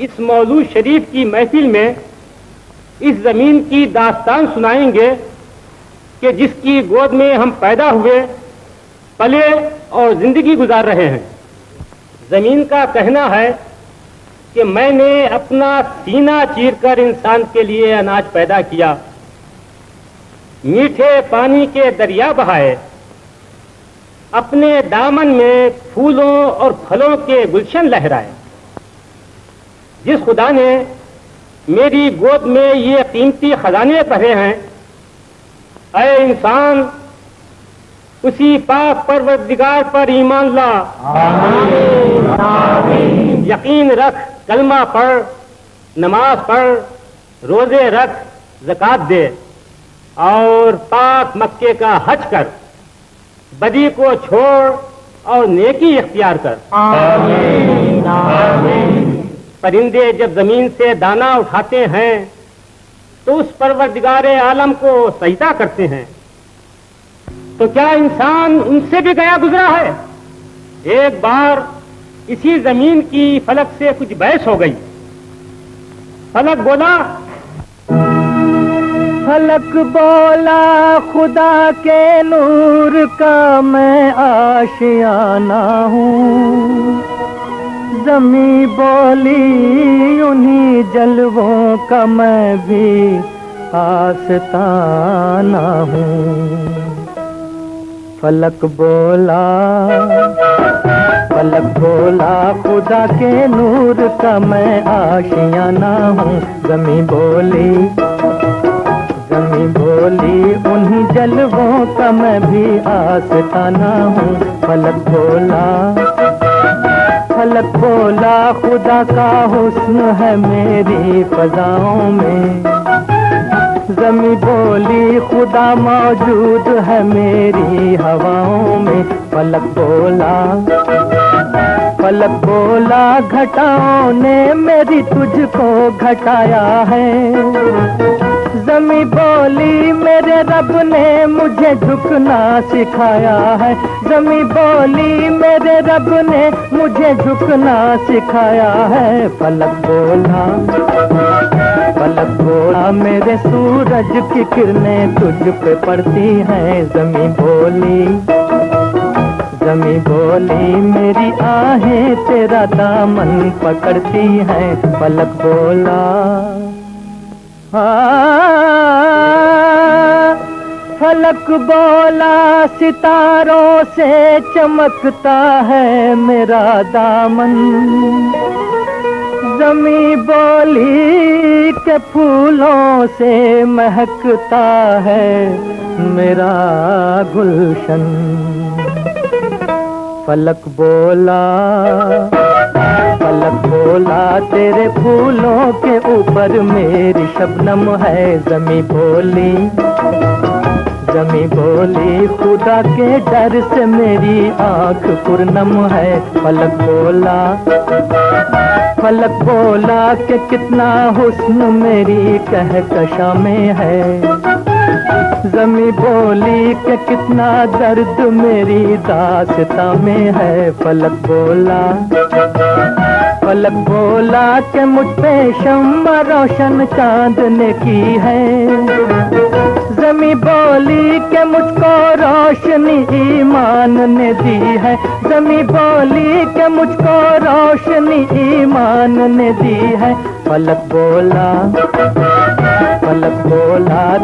इस मौलूद शरीफ की महफिल में इस जमीन की दास्तान सुनाएंगे कि जिसकी गोद में हम पैदा हुए, पले और जिंदगी गुजार रहे हैं। जमीन का कहना है कि मैंने अपना सीना चीरकर इंसान के लिए अनाज पैदा किया, मीठे पानी के दरिया बहाए, अपने दामन में फूलों और फलों के गुलशन लहराए। जिस खुदा ने मेरी गोद में ये कीमती खजाने भरे हैं, ऐ इंसान उसी पाक परवरदिगार पर ईमान ला। आमीन, आमीन। यकीन रख, कलमा पढ़, नमाज पढ़, रोजे रख, ज़कात दे और पाक मक्के का हज कर, बदी को छोड़ और नेकी इख्तियार कर। आमीन, आमीन। परिंदे जब जमीन से दाना उठाते हैं तो उस परवरदिगारे आलम को सजदा करते हैं, तो क्या इंसान उनसे भी गया गुजरा है? एक बार इसी जमीन की फलक से कुछ बहस हो गई। फलक बोला खुदा के नूर का मैं आशियाना हूँ, ज़मीं बोली उन्हीं जलवों का मैं भी आस्ताना हूँ। फलक बोला खुदा के नूर का मैं आशियाना हूँ, ज़मीं बोली उन्हीं जलवों का मैं भी आस्ताना हूँ। फलक बोला खुदा का हुस्न है मेरी फ़ज़ाओं में, ज़मीं बोली खुदा मौजूद है मेरी हवाओं में। फलक बोला घटाओं ने मेरी तुझको घटाया है, ज़मीं बोली मेरे रब ने मुझे झुकना सिखाया है, ज़मीं बोली मेरे रब ने मुझे झुकना सिखाया है। फलक बोला मेरे सूरज की किरणें तुझ पे पड़ती हैं, ज़मीं बोली मेरी आहें तेरा दामन पकड़ती हैं। फलक बोला सितारों से चमकता है मेरा दामन, ज़मीं बोली के फूलों से महकता है मेरा गुलशन। फलक बोला तेरे फूलों के ऊपर मेरी शबनम है, ज़मीं बोली खुदा के डर से मेरी आँख पुरनम है। फलक बोला कि कितना हुस्न मेरी कहकशा में है, ज़मीं बोली कि कितना दर्द मेरी दास्तां में है। फलक बोला कि मुझ पे शम्मा रोशन चांद ने की है, ज़मीं बोली कि मुझको रोशनी ईमान ने दी है, ज़मीं बोली कि मुझको रोशनी ईमान ने दी है। फलक बोला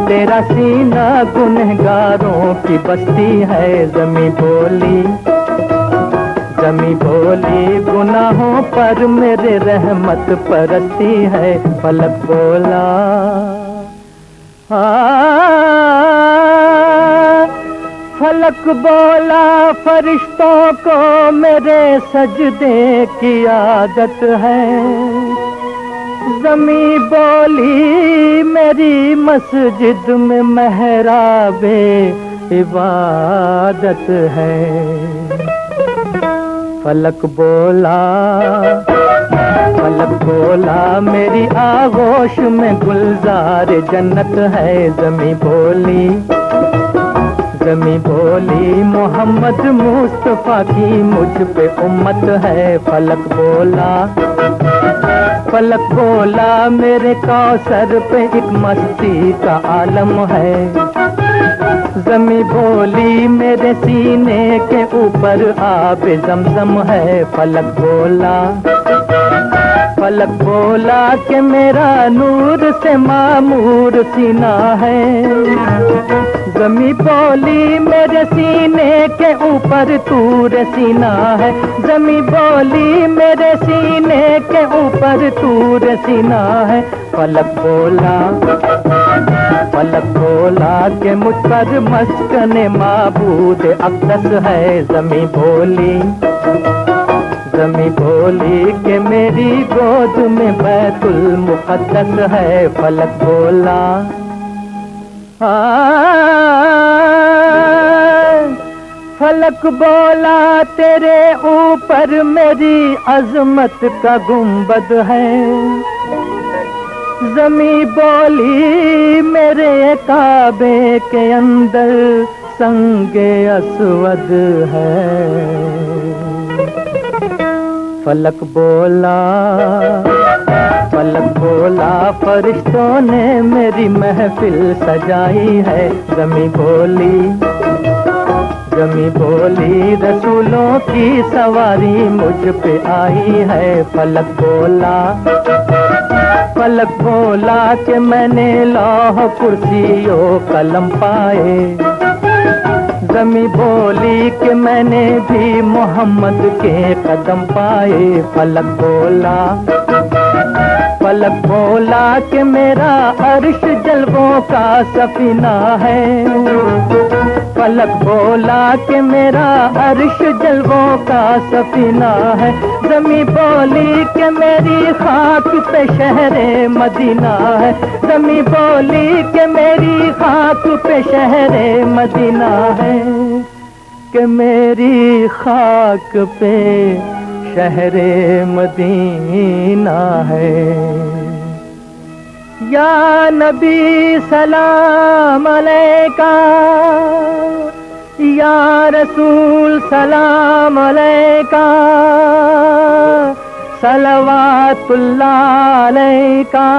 तेरा सीना गुनहगारों की बस्ती है, ज़मीं बोली गुनाहों पर मेरे रहमत परस्ती है। फलक बोला फरिश्तों को मेरे सजदे की आदत है, ज़मीं बोली मेरी मस्जिद में मेहराबे इबादत है। फलक बोला मेरी आगोश में गुलजार जन्नत है, ज़मीं बोली मोहम्मद मुस्तफा की मुझ पे उम्मत है। फलक फलक बोला मेरे कौसर पे एक मस्ती का आलम है। ज़मीं बोली मेरे सीने के ऊपर आब ज़मज़म है। फलक बोला कि मेरा नूर से मामूर सीना है। ज़मीं बोली मेरे सीने के ऊपर तूर सीना है। ज़मीं बोली मेरे सीने के ऊपर तूर सीना है। फलक बोला कि मुझ पर मस्कने माबूद अक़दस है। ज़मीं बोली कि मेरी गोद में बैतुल मुक़द्दस है। फलक बोला तेरे ऊपर मेरी अज़मत का गुंबद है। ज़मीं बोली मेरे काबे के अंदर संगे अस्वद है। फलक बोला फरिश्तों ने मेरी महफिल सजाई है। ज़मीं बोली रसूलों की सवारी मुझ पे आई है। फलक बोला कि मैंने लौह कुर्सी और कलम पाए। ज़मीं बोली कि मैंने भी मोहम्मद के कदम पाए। फलक बोला कि मेरा अर्श जलवों का सफीना है। फलक बोला कि मेरा अर्श जलवों का सफीना है। ज़मीं बोली कि मेरी खाक पे शहरे मदीना है। ज़मीं बोली कि मेरी खाक पे शहरे मदीना है। कि मेरी खाक पे शहरे मदीना है। या नबी सलाम अलैका, या रसूल सलाम अलैका, सलवातुल्लाह अलैका।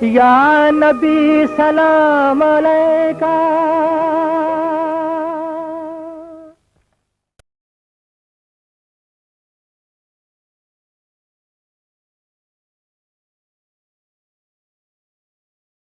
या नबी सलाम अलैका।